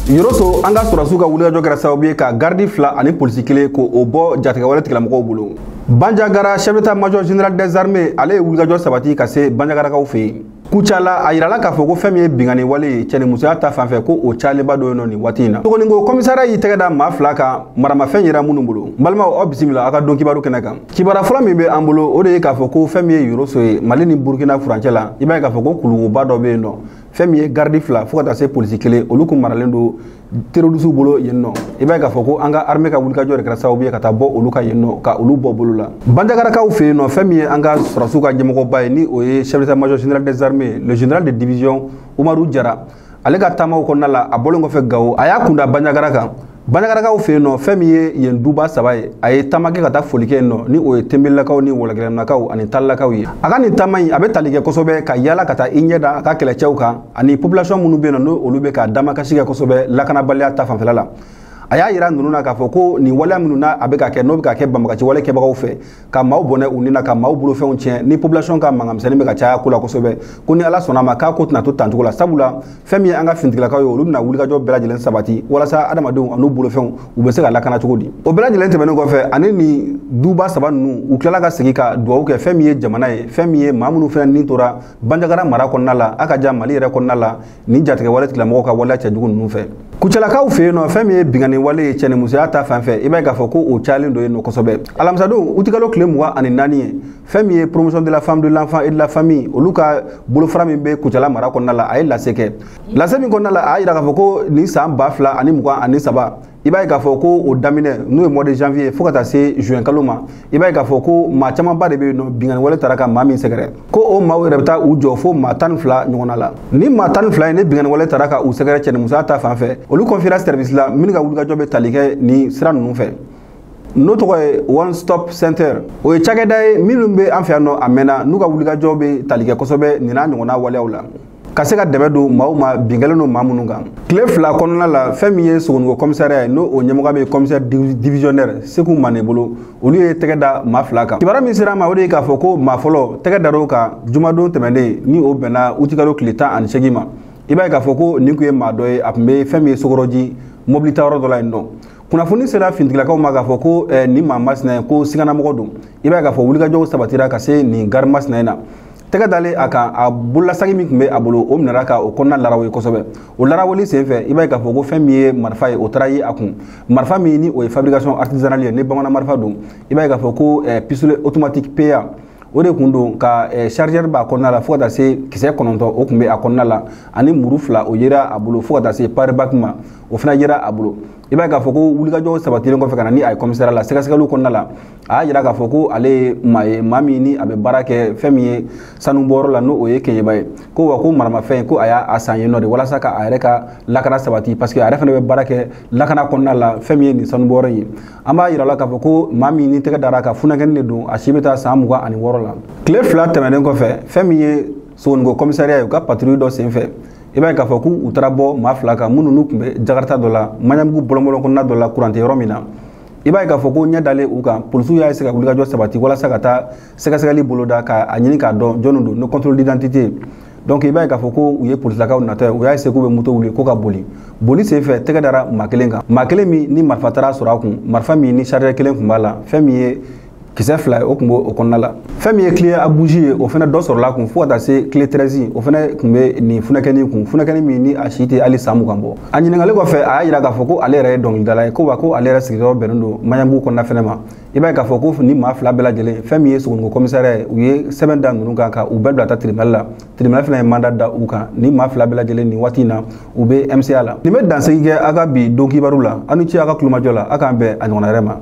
Yoroso anga surasuka wuliga kɛra sababu ye ka gardi fila ani polisi kelen ko o bɔ jatigɛ wɛrɛ tigilamɔgɔw bolo. Bandiagara chef d'état-major général des armées ale ye wulikajɔ sabati ka se Bandiagarakaw fɛ yen. Kucala a yirala k'a fɔ ko fɛn min ye bingani wale ye cɛnimusoya ta fanfɛ ko o cayalenba dɔ ye nɔ nin waati in na. Tuguni ko commissariat y'i tɛgɛ da maa fila kan maramafɛn yera minnu bolo. N balimaw aw bisimila a ka dɔn kibaru kɛnɛ kan. Kibara fɔlɔ min bɛ an bolo o de ye k'a fɔ ko fɛn min ye Yoroso ye Mali ni Burkina furancɛ la i b'a ye k'a fɔ ko kulukoba dɔ bɛ yen nɔ. Fɛn min ye gardi fila fo ka taa se polisi kelen olu kun maralen don terroriste bolo yen nɔ. I b'a ye k'a fɔ ko an ka armée ka wulikajɔ de kɛra sababu ye ka taa bɔ olu ka yen nɔ ka olu bɔ bolo la. Bandiagarakaw fɛ yen nɔ fɛn min ye an ka sɔrɔsiw ka ɲɛmɔgɔba ye ni o ye chef d'état-major général des armées le général de division Umaru Jara ale ka taamaw kɔnɔna la a bɔlen kɔfɛ Gao a y'a kunda Bandiagara kan. Bandiagarakaw fɛ yen nɔ fɛn min ye yen duba saba ye a ye taama kɛ ka taa foli kɛ yen nɔ ni o ye Tembelelakaw ni Wɔlɔkɛlɛnakaw ani Talilakaw ye. A ka nin taama in a bɛ tali kɛ kosɛbɛ ka yaala ka taa i ɲɛ da a ka kɛlɛcɛw kan ani population minnu bɛ yen nɔ n'olu bɛ ka damakasi kɛ kosɛbɛ lakanabaliya ta fanfɛla la. A y'a yira ninnu na k'a fɔ ko nin waleya minnu na a bɛ ka kɛ n'o bɛ ka kɛ banbagaci wale kɛbagaw fɛ ka maaw bɔnɛ u ni na ka maaw bolofɛnw tiɲɛ ni population ka mankanmisɛnnin bɛ ka caya ko la kosɛbɛ ko ni Ala sɔnna a ma k'a ko tɛna to tancogo la sabula fɛn min ye an ka finitigilakaw ye olu bɛna wulikajɔ bɛɛ lajɛlen sabati walasa adamadenw an'u bolofɛnw u bɛ se ka lakana cogo di. O bɛɛ lajɛlen tɛmɛnen kɔfɛ ani nin duba saba ninnu u tilala ka segin ka dugawu kɛ fɛn min ye jamana ye fɛn min ye maa minnu fɛnɛ ni tora Bandiagara mara kɔnɔna la a ka jan Mali yɛrɛ kɔnɔna la nin jatigɛ wale tigilamɔgɔw ka waleya cɛjugu ninnu fɛ. Kucalakaw fɛ yen nɔ fɛn min ye bingani wale ye cɛnimusoya ta fanfɛ i b'a ye k'a fɔ ko o cayalen dɔ yen nɔ kosɛbɛ. Alamisadon u tigalo tile 24 ye fɛn min ye promotion de la femme de l'enfant et de la famille olu ka bolofara min bɛ Kucala mara kɔnɔna la a ye lase kɛ. Lase min kɔnɔna la a y'a yira k'a fɔ ko nin san 2023 i b'a ye k'a fɔ ko o daminɛ n'o ye mois de janvier fo ka taa se juin kalo ma i b'a ye k'a fɔ ko maa camanba de bɛ yen nɔ bingani wale taara ka maa min sɛgɛrɛ ko o maaw yɛrɛ bɛ taa u jɔ fo maa 12 ɲɔgɔnna la. Ni maa 12 ye ni bingani wale taara ka u sɛgɛrɛ cɛnimusoya ta fanfɛ olu confiera service la minnu ka wulikajɔ bɛ tali kɛ nin sira ninnu fɛ. N'o tɔgɔ ye One Stop Center o ye cakɛda ye minnu bɛ an fɛ yan nɔ a mɛnna n'u ka wulikajɔ bɛ tali kɛ kosɛbɛ nin n'a ɲɔgɔnna waleyaw la ka se ka dɛmɛ don maaw ma bingalen don maa minnu kan. Tile fila kɔnɔna la fɛn min ye Sogoniko commissariat ye n'o o ɲɛmɔgɔ bɛ commissaire divisionnaire Seku Mane bolo olu ye tɛgɛ da maa fila kan. Kibaruya min sera an ma o de ye k'a fɔ ko maa fɔlɔ tɛgɛ dar'o kan jumadon tɛmɛnen ni o bɛnna utikalo tile 18 ma. I b'a ye k'a fɔ ko nin kun ye maa dɔ ye a tun bɛ fɛn min ye Sokɔrɔji mobili ta yɔrɔ dɔ la yen nɔ. Kunnafoni sera finitigilakaw ma k'a fɔ ko nin maa masina ko siganamɔgɔ don. I b'a ye k'a fɔ wulikajɔw sabatira ka se nin gari masina in na. Tɛgɛ dalen a kan a bololasagi min tun bɛ a bolo o minɛra ka o kɔnɔna laraw ye kosɛbɛ. O larawali senfɛ i b'a ye k'a fɔ ko fɛn min ye marifa ye o taara ye a kun. Marifa min ni o ye fabrication artisanale ye ni bamanan marifa don i b'a ye k'a fɔ ko pistolet automatique PA o de kun don ka chargeur b'a kɔnɔna la fo ka taa se kisɛ 9 o kun bɛ a kɔnɔna la ani muru 2 o yera a bolo fo ka taa se pareback ma o fana yera a bolo. I b'a ye k'a fɔ ko wulikajɔ sabatilen kɔfɛ ka na ni a ye commissariat la sɛgɛsɛgɛliw kɔnɔna la a y'a yira k'a fɔ ko ale ye maa ye maa min ni a bɛ baara kɛ fɛn min ye sanubɔyɔrɔ la n'o o ye Keɲeba ye ko wa ko maramafɛn ko a y'a san yen nɔ de walasa ka a yɛrɛ ka lakana sabati parce que a yɛrɛ fana bɛ baara kɛ lakana kɔnɔna la fɛn min ye nin sanubɔyɔrɔ ye. An b'a yira la k'a fɔ ko maa min ni tɛgɛ dara ka funakɛni de don a si bɛ taa san 26 la. Tile 2 tɛmɛnen kɔfɛ fɛn min ye Sogoniko commissariat ye u ka patrouille dɔ senfɛ i b'a ye k'a fɔ k'u taara bɔ maa fila kan minnu n'u tun bɛ Jakarta dɔ la Maɲanbugu bɔlɔnbɔlɔn kɔnɔna dɔ la kurante yɔrɔ min na. I b'a ye k'a fɔ ko ɲɛ dalen u kan polisiw y'a se ka wulikajɔ sabati walasa ka taa sɛgɛsɛgɛli boloda k'a ɲini k'a dɔn jɔnni don no contrôle d'identité. Donc i b'a ye k'a fɔ ko u ye polisilakaw natɔ u y'a se k'u bɛ moto wuli ko ka boli senfɛ tɛgɛ dara maa kelen kan maa kelen min ni marifa taara sɔrɔ a kun marifa min ni chargeur kelen tun b'a la fɛn min ye kisɛ 2 o tun b'o kɔnɔna la. Fɛn min ye clé à bougie ye o fana dɔ sɔrɔla kun fo ka taa se clé 13 o fana tun bɛ nin funakɛni kun funakɛni min ni a si tɛ hali san 20 bɔ. A ɲininkali kɔfɛ a y'a yira k'a fɔ ko ale yɛrɛ ye dɔnkilidala ye ko wa ko ale yɛrɛ sigiyɔrɔ bɛnnen don Maɲanbugu kɔnɔna fɛnɛ ma. I b'a ye k'a fɔ ko ni maa fila bɛɛ lajɛlen fɛn min ye Sogoniko commissariat ye u ye sɛbɛn da ninnu kan ka u bɛɛ bila ta tribunal la. Tribunal fana ye mandat da u kan ni maa fila bɛɛ lajɛlen nin waati in na u bɛ MCA la. Nin bɛ dansigi kɛ a ka bi don kibaru la a ni ce a ka kulomajɔ la a k'an bɛn a ɲɔgɔnna wɛrɛ ma.